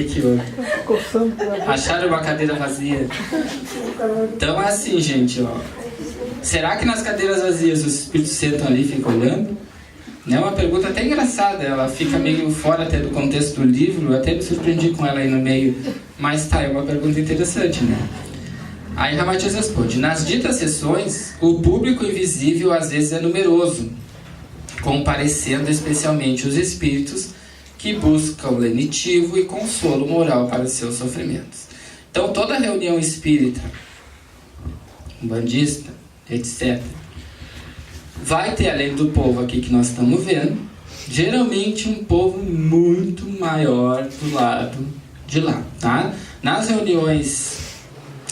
que houve? Acharam uma cadeira vazia? Então é assim, gente, ó. Será que nas cadeiras vazias os espíritos sentam ali e ficam olhando? É uma pergunta até engraçada, ela fica meio fora até do contexto do livro, eu até me surpreendi com ela aí no meio, mas tá, é uma pergunta interessante, né? Aí Ramatiz responde: nas ditas sessões, o público invisível às vezes é numeroso, comparecendo especialmente os espíritos que buscam lenitivo e consolo moral para os seus sofrimentos. Então toda reunião espírita, umbandista, etc., vai ter, além do povo aqui que nós estamos vendo, geralmente um povo muito maior do lado de lá, tá? Nas reuniões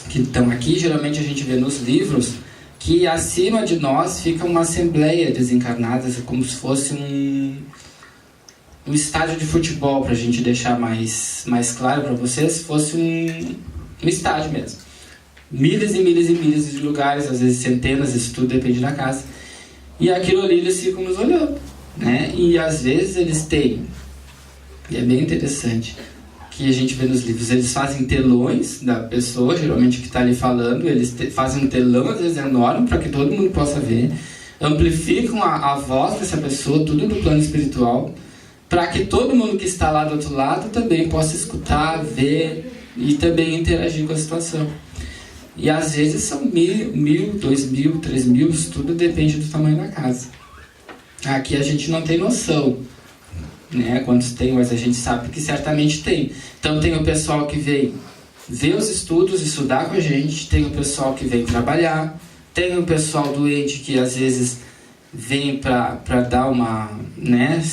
que estão aqui, geralmente a gente vê nos livros que acima de nós fica uma assembleia desencarnada, como se fosse um estádio de futebol, para a gente deixar mais claro para vocês, fosse um estádio mesmo. Milhas e milhas e milhas de lugares, às vezes centenas, isso tudo depende da casa. E aquilo ali eles ficam nos olhando, né? E às vezes eles têm, e é bem interessante, que a gente vê nos livros, eles fazem telões da pessoa, geralmente que está ali falando, eles fazem um telão, às vezes enorme, para que todo mundo possa ver, amplificam a voz dessa pessoa, tudo no plano espiritual, para que todo mundo que está lá do outro lado também possa escutar, ver e também interagir com a situação. E às vezes são 1.000, 2.000, 3.000, tudo depende do tamanho da casa. Aqui a gente não tem noção, né, quantos tem, mas a gente sabe que certamente tem. Então tem o pessoal que vem ver os estudos, estudar com a gente, tem o pessoal que vem trabalhar, tem o pessoal doente que às vezes vem para dar uma, né,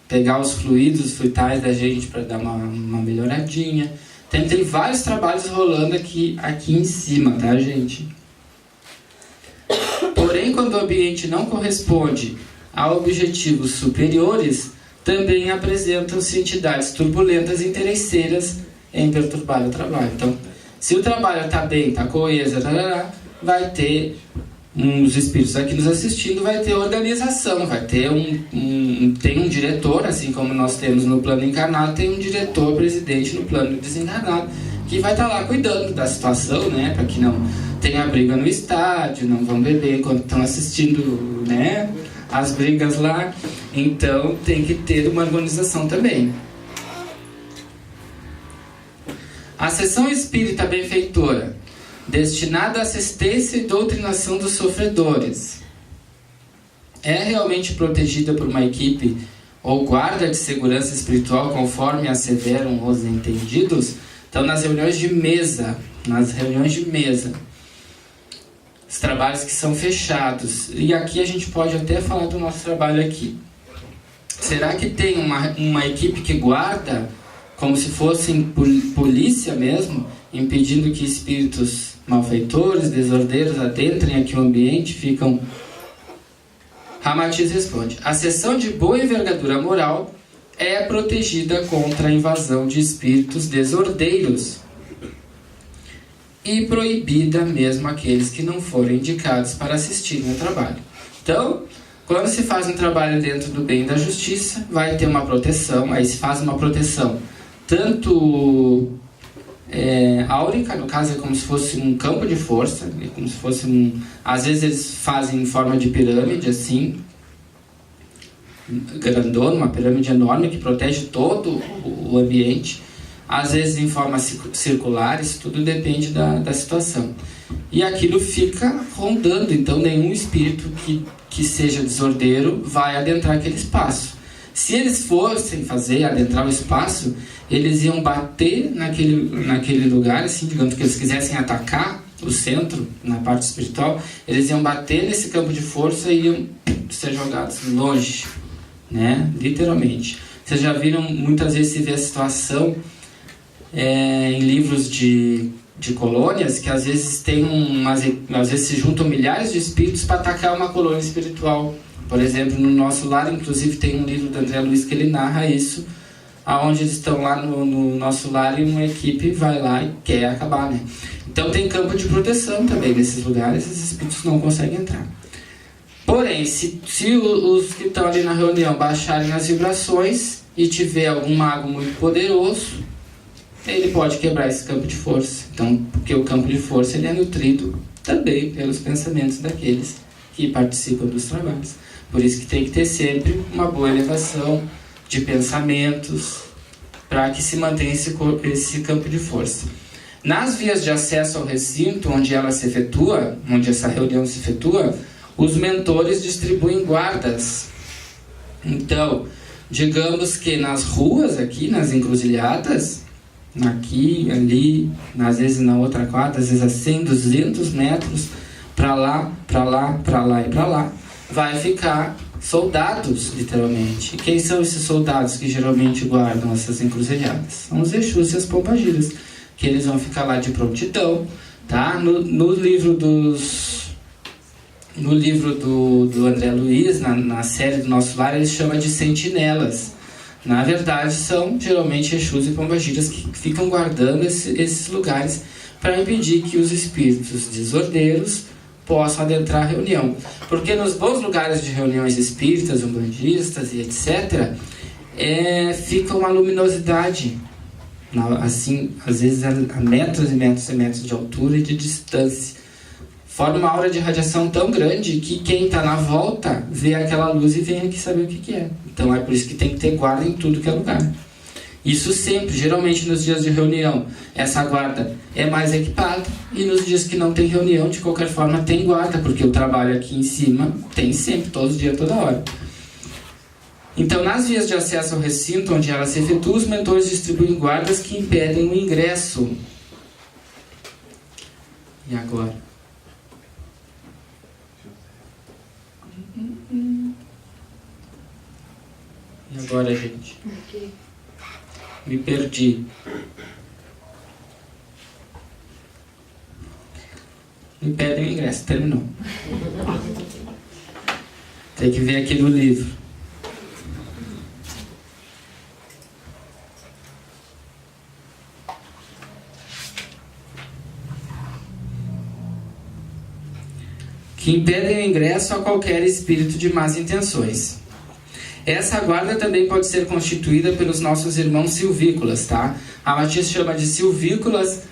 pegar os fluidos vitais da gente para dar uma melhoradinha. Tem vários trabalhos rolando aqui em cima, tá, gente? Porém, quando o ambiente não corresponde a objetivos superiores, também apresentam-se entidades turbulentas e interesseiras em perturbar o trabalho. Então, se o trabalho está bem, está coeso, vai ter os espíritos aqui nos assistindo, vai ter organização, vai ter tem um diretor, assim como nós temos no plano encarnado, tem um diretor, presidente no plano desencarnado, que vai estar lá cuidando da situação, né, para que não tenha briga no estádio, não vão beber enquanto estão assistindo, né, as brigas lá. Então tem que ter uma organização também. A sessão espírita benfeitora, destinada à assistência e doutrinação dos sofredores, é realmente protegida por uma equipe ou guarda de segurança espiritual conforme asseveram os entendidos? Então, nas reuniões de mesa, os trabalhos que são fechados, e aqui a gente pode até falar do nosso trabalho aqui. Será que tem uma equipe que guarda, como se fossem polícia mesmo, impedindo que espíritos malfeitores, desordeiros adentrem aqui o ambiente, ficam... Ramatiz responde: a seção de boa envergadura moral é protegida contra a invasão de espíritos desordeiros e proibida mesmo aqueles que não forem indicados para assistirem ao trabalho. Então, quando se faz um trabalho dentro do bem e da justiça, vai ter uma proteção, aí se faz uma proteção tanto áurica, no caso é como se fosse um campo de força, é como se fosse às vezes eles fazem em forma de pirâmide, assim, grandona, uma pirâmide enorme que protege todo o ambiente, às vezes em forma circular, isso tudo depende da situação. E aquilo fica rondando, então nenhum espírito que seja desordeiro vai adentrar aquele espaço. Se eles fossem adentrar o espaço, eles iam bater naquele lugar, assim, digamos que eles quisessem atacar o centro, na parte espiritual, eles iam bater nesse campo de força e iam ser jogados longe, né? Literalmente. Vocês já viram, muitas vezes se vê a situação em livros de colônias, que às vezes às vezes se juntam milhares de espíritos para atacar uma colônia espiritual. Por exemplo, no nosso lar, inclusive, tem um livro do André Luiz que ele narra isso, aonde eles estão lá no nosso lar e uma equipe vai lá e quer acabar, né? Então tem campo de proteção também nesses lugares, esses espíritos não conseguem entrar. Porém, se os que estão ali na reunião baixarem as vibrações e tiver algum mago muito poderoso, ele pode quebrar esse campo de força. Então, porque o campo de força ele é nutrido também pelos pensamentos daqueles que participam dos trabalhos. Por isso que tem que ter sempre uma boa elevação de pensamentos para que se mantenha esse campo de força. Nas vias de acesso ao recinto onde ela se efetua, onde essa reunião se efetua, os mentores distribuem guardas. Então, digamos que nas ruas aqui, nas encruzilhadas, aqui, ali, às vezes na outra quadra, às vezes a 100, 200 metros, para lá, para lá, para lá e para lá, vai ficar soldados, literalmente. Quem são esses soldados que geralmente guardam essas encruzilhadas? São os Exus e as Pombagiras, que eles vão ficar lá de prontidão, tá? No livro do André Luiz, na série do Nosso Lar, ele chama de sentinelas. Na verdade, são geralmente Exus e Pombagiras que ficam guardando esses lugares para impedir que os espíritos desordeiros possam adentrar a reunião. Porque nos bons lugares de reuniões espíritas, umbandistas e etc., fica uma luminosidade, assim, às vezes a metros e metros e metros de altura e de distância. Forma uma aura de radiação tão grande que quem está na volta vê aquela luz e vem aqui saber o que é. Então é por isso que tem que ter guarda em tudo que é lugar. Isso sempre, geralmente nos dias de reunião, essa guarda é mais equipada, e nos dias que não tem reunião, de qualquer forma tem guarda, porque o trabalho aqui em cima tem sempre, todos os dias, toda hora. Então, nas vias de acesso ao recinto onde ela se efetua, os mentores distribuem guardas que impedem o ingresso. E agora? E agora, gente? Me perdi. Me pedem o ingresso, terminou. Tem que ver aqui no livro. Que impedem o ingresso a qualquer espírito de más intenções. Essa guarda também pode ser constituída pelos nossos irmãos silvícolas, tá? A Matias chama de silvícolas,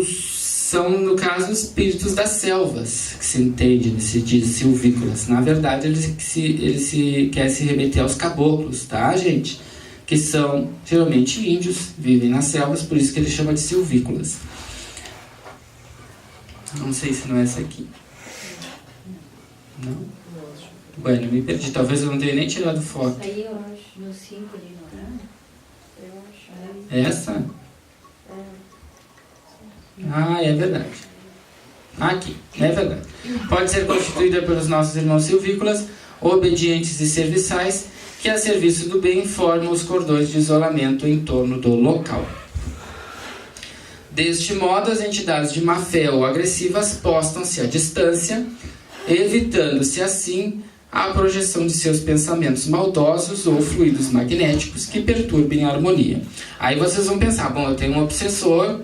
são, no caso, espíritos das selvas, que se entende, se diz silvícolas. Na verdade, ele quer se remeter aos caboclos, tá, gente? Que são, geralmente, índios, vivem nas selvas, por isso que ele chama de silvícolas. Não sei se não é essa aqui. Não? Bueno, me perdi. Talvez eu não tenha nem tirado foto. Aí eu acho, no 5 ali, não é? Eu acho. É essa? Ah, é verdade. Aqui, é verdade. Pode ser constituída pelos nossos irmãos silvícolas, obedientes e serviçais, que a serviço do bem formam os cordões de isolamento em torno do local. Deste modo, as entidades de má fé ou agressivas postam-se à distância, evitando-se assim a projeção de seus pensamentos maldosos ou fluidos magnéticos que perturbem a harmonia. Aí vocês vão pensar, bom, eu tenho um obsessor,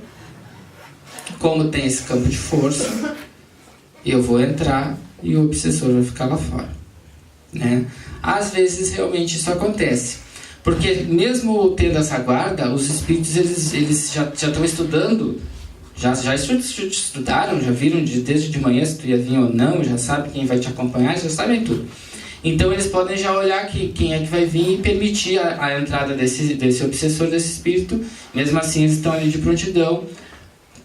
como tem esse campo de força, eu vou entrar e o obsessor vai ficar lá fora, né? Às vezes realmente isso acontece, porque mesmo tendo essa guarda, os espíritos eles já estão estudando, já estudaram, já viram desde de manhã se tu ia vir ou não, já sabe quem vai te acompanhar, já sabem tudo. Então eles podem já olhar quem é que vai vir e permitir a entrada desse obsessor, desse espírito. Mesmo assim eles estão ali de prontidão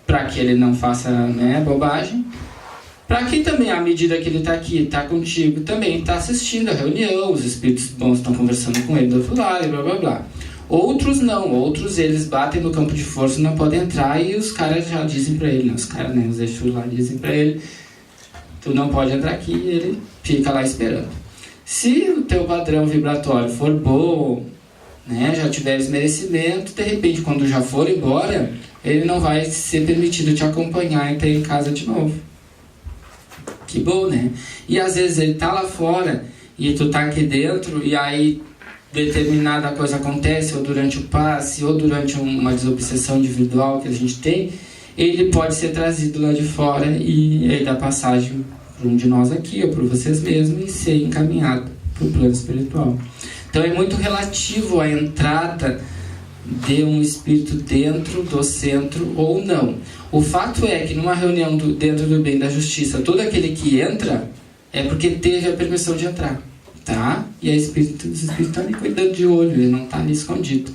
para que ele não faça, né, bobagem. Para que também, à medida que ele está aqui, está contigo, também está assistindo a reunião, os espíritos bons estão conversando com ele do outro lado e blá blá blá. Outros não, outros eles batem no campo de força e não podem entrar, e os caras já dizem para ele, os caras, né, os Exus lá dizem para ele, tu não pode entrar aqui, e ele fica lá esperando. Se o teu padrão vibratório for bom, né, já tiveres merecimento, de repente quando já for embora, ele não vai ser permitido te acompanhar e ter em casa de novo. Que bom, né? E às vezes ele tá lá fora e tu tá aqui dentro, e aí determinada coisa acontece, ou durante o passe, ou durante uma desobsessão individual que a gente tem, ele pode ser trazido lá de fora e aí dar passagem para um de nós aqui, ou para vocês mesmos, e ser encaminhado para o plano espiritual. Então é muito relativo a entrada de um espírito dentro do centro ou não. O fato é que numa reunião dentro do bem da justiça, todo aquele que entra é porque teve a permissão de entrar, tá? E os espíritos estão ali cuidando de olho, ele não está ali escondido.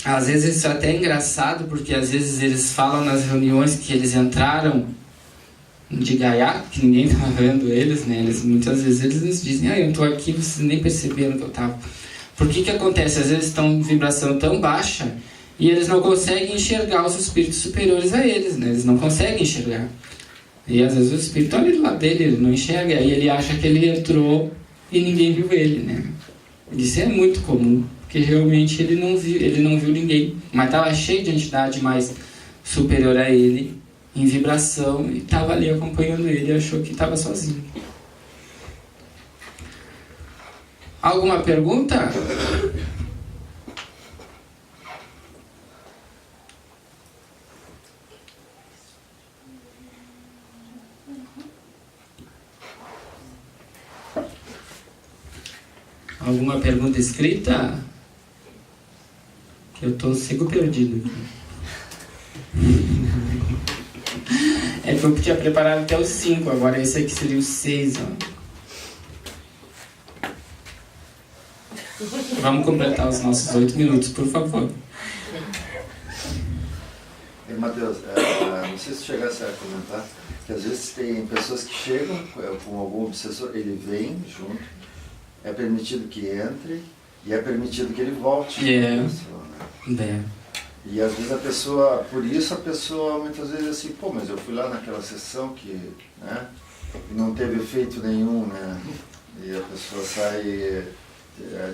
Às vezes isso é até engraçado, porque às vezes eles falam nas reuniões que eles entraram de gaiato, que ninguém está vendo eles, né? Muitas vezes eles nos dizem, eu estou aqui, vocês nem perceberam que eu estava. Por que acontece? Às vezes estão em vibração tão baixa e eles não conseguem enxergar os espíritos superiores a eles, né? Eles não conseguem enxergar. E às vezes o espírito olha do lado dele, ele não enxerga, aí ele acha que ele entrou e ninguém viu ele, né? Isso é muito comum, porque realmente ele não viu ninguém, mas estava cheio de entidade mais superior a ele, em vibração, e estava ali acompanhando ele e achou que estava sozinho. Alguma pergunta? Alguma pergunta escrita? Que eu sigo perdido aqui. É que eu tinha preparado até os 5, agora esse aqui seria o 6, ó. Vamos completar os nossos 8 minutos, por favor. Mateus, não sei se chegasse a comentar, que às vezes tem pessoas que chegam com algum obsessor, ele vem junto, é permitido que entre e é permitido que ele volte. E às vezes a pessoa, por isso a pessoa muitas vezes assim, mas eu fui lá naquela sessão que, né, e não teve efeito nenhum, né, e a pessoa sai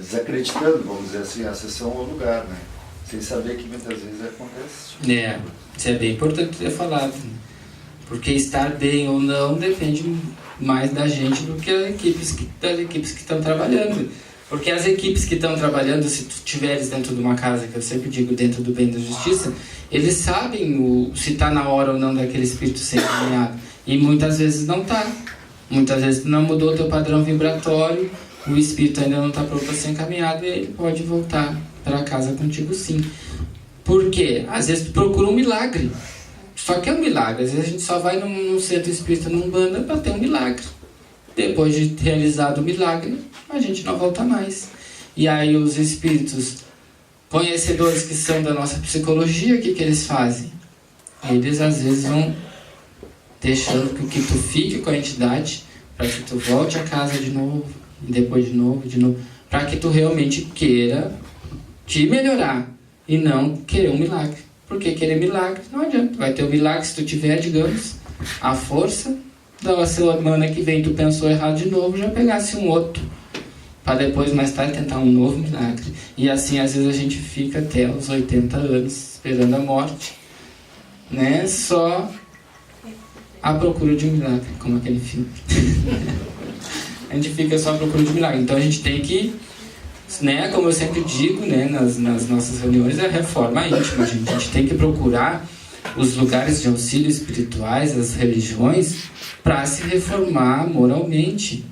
desacreditando, vamos dizer assim, a sessão ou o lugar, né, sem saber que muitas vezes acontece. Isso é bem importante ter falado, né? Porque estar bem ou não depende mais da gente do que das equipes que estão trabalhando. Porque as equipes que estão trabalhando, se tu estiveres dentro de uma casa, que eu sempre digo dentro do bem da justiça, eles sabem se está na hora ou não daquele espírito ser encaminhado. E muitas vezes não está. Muitas vezes tu não mudou o teu padrão vibratório, o espírito ainda não está pronto a ser encaminhado e ele pode voltar para casa contigo sim. Por quê? Às vezes tu procura um milagre. Só que é um milagre. Às vezes a gente só vai num centro espírita, num banda, para ter um milagre. Depois de realizado o milagre, a gente não volta mais. E aí os espíritos conhecedores que são da nossa psicologia, o que eles fazem? Eles às vezes vão deixando que tu fique com a entidade para que tu volte a casa de novo, e depois de novo, para que tu realmente queira te melhorar e não querer um milagre. Porque querer milagre não adianta. Vai ter um milagre se tu tiver, digamos, a força da semana que vem tu pensou errado de novo, já pegasse um outro, para depois mais tarde tentar um novo milagre. E assim às vezes a gente fica até os 80 anos esperando a morte, né? Só à procura de um milagre, como aquele filme. A gente fica só à procura de um milagre. Então a gente tem que, né, como eu sempre digo, né, nas nossas reuniões, é a reforma íntima, gente. A gente tem que procurar os lugares de auxílio espirituais, as religiões, para se reformar moralmente.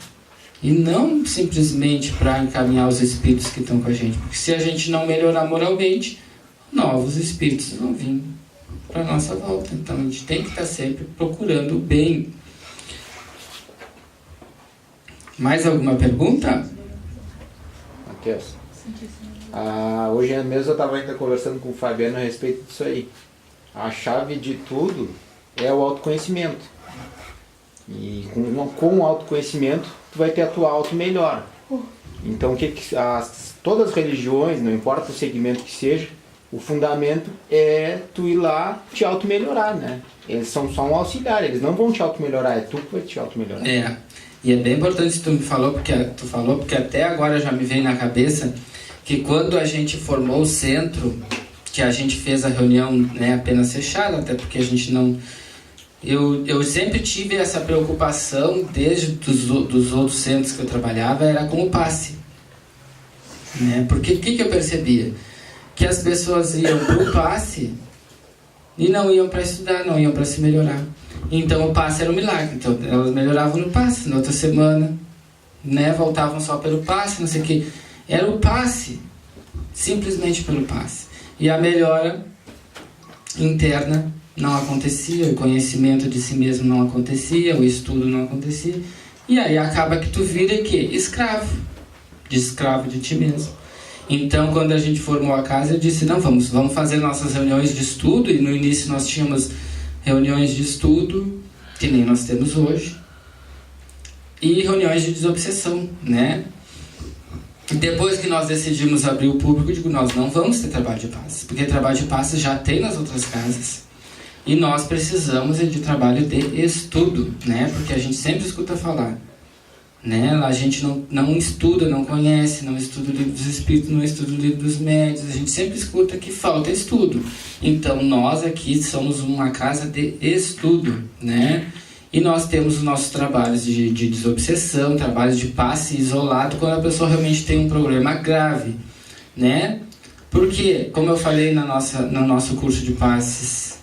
E não simplesmente para encaminhar os espíritos que estão com a gente. Porque se a gente não melhorar moralmente, novos espíritos vão vir para a nossa volta. Então a gente tem que estar sempre procurando o bem. Mais alguma pergunta? Matheus, hoje mesmo eu estava ainda conversando com o Fabiano a respeito disso aí. A chave de tudo é o autoconhecimento. E com o autoconhecimento, tu vai ter a tua auto-melhora. Então, todas as religiões, não importa o segmento que seja, o fundamento é tu ir lá te auto-melhorar, né? Eles são só um auxiliar, eles não vão te auto-melhorar, é tu que vai te auto-melhorar. E é bem importante que tu falou, porque até agora já me veio na cabeça que quando a gente formou o centro, que a gente fez a reunião, né, apenas fechada, até porque a gente não... Eu sempre tive essa preocupação, desde dos outros centros que eu trabalhava, era com o passe. Né? Porque o que eu percebia? Que as pessoas iam para o passe e não iam para estudar, não iam para se melhorar. Então o passe era um milagre. Então elas melhoravam no passe, na outra semana, né, voltavam só pelo passe, não sei o que. Era o passe. simplesmente pelo passe. E a melhora interna não acontecia, o conhecimento de si mesmo não acontecia, o estudo não acontecia, e aí acaba que tu vira que escravo de ti mesmo. Então, quando a gente formou a casa, eu disse, não, vamos fazer nossas reuniões de estudo, e no início nós tínhamos reuniões de estudo, que nem nós temos hoje, e reuniões de desobsessão, né? Depois que nós decidimos abrir o público, eu digo, nós não vamos ter trabalho de passe, porque trabalho de passe já tem nas outras casas. E nós precisamos de trabalho de estudo, né? Porque a gente sempre escuta falar, né? A gente não estuda, não conhece, não estuda o livro dos espíritos, não estuda o livro dos médios, a gente sempre escuta que falta estudo. Então nós aqui somos uma casa de estudo, né? E nós temos os nossos trabalhos de desobsessão, trabalhos de passe isolado, quando a pessoa realmente tem um problema grave, né? Porque, como eu falei no nosso curso de passes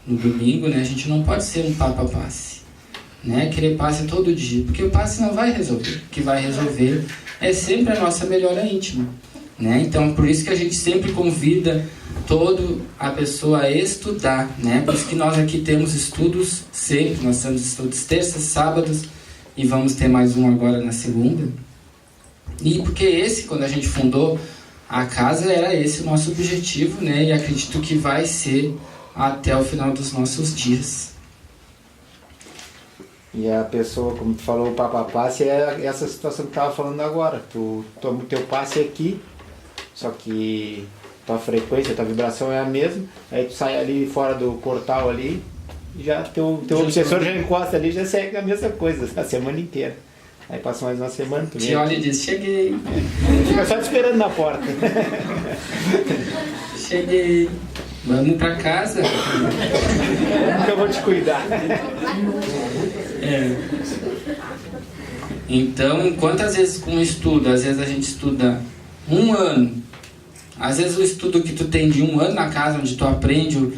no domingo, né? A gente não pode ser um papa passe, né? Querer passe todo dia, porque o passe não vai resolver. O que vai resolver é sempre a nossa melhora íntima, né? Então, por isso que a gente sempre convida toda a pessoa a estudar, né? Por isso que nós aqui temos estudos sempre, nós temos estudos terças, sábados, e vamos ter mais um agora na segunda. E porque quando a gente fundou a casa, era esse o nosso objetivo, né? E acredito que vai ser até o final dos nossos dias. E a pessoa, como tu falou, o Papa Passe é essa situação que tu estava falando agora. Tu toma o teu passe aqui, só que tua frequência, tua vibração é a mesma, aí tu sai ali fora do portal ali, e já teu obsessor já encosta ali, já segue a mesma coisa a semana inteira. Aí passa mais uma semana, tu Te olha e diz, cheguei. Fica só te esperando na porta. Cheguei. Vamos pra casa? Que eu vou te cuidar. É. Então, quantas vezes com o estudo? Às vezes a gente estuda 1 ano. Às vezes o estudo que tu tem de 1 ano na casa, onde tu aprende,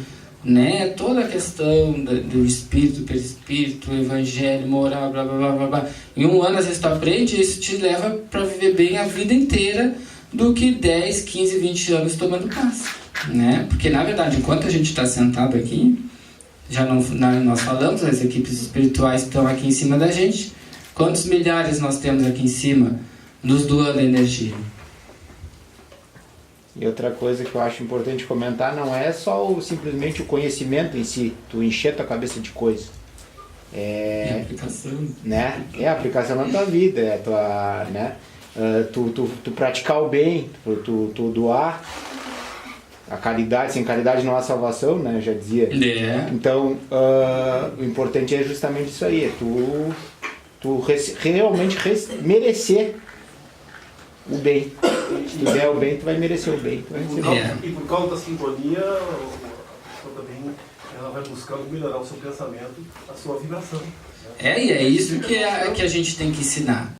né, toda a questão do espírito, perispírito, evangelho, moral, blá blá blá blá blá. Em 1 ano às vezes tu aprende e isso te leva para viver bem a vida inteira do que 10, 15, 20 anos tomando passe, né? Porque na verdade, enquanto a gente está sentado aqui, nós falamos, as equipes espirituais estão aqui em cima da gente. Quantos milhares nós temos aqui em cima nos doando energia? E outra coisa que eu acho importante comentar, não é só simplesmente o conhecimento em si, tu encher tua cabeça de coisa. É a aplicação. Né? É a aplicação na tua vida, é a tua, né? Tu praticar o bem, tu doar. A caridade, sem caridade não há salvação, né? Já dizia. É. Então, o importante é justamente isso aí, é tu realmente merecer o bem. Se tu der o bem, tu vai merecer o bem. E por causa da sintonia, a pessoa também ela vai buscando melhorar o seu pensamento, a sua vibração. E é isso que a gente tem que ensinar.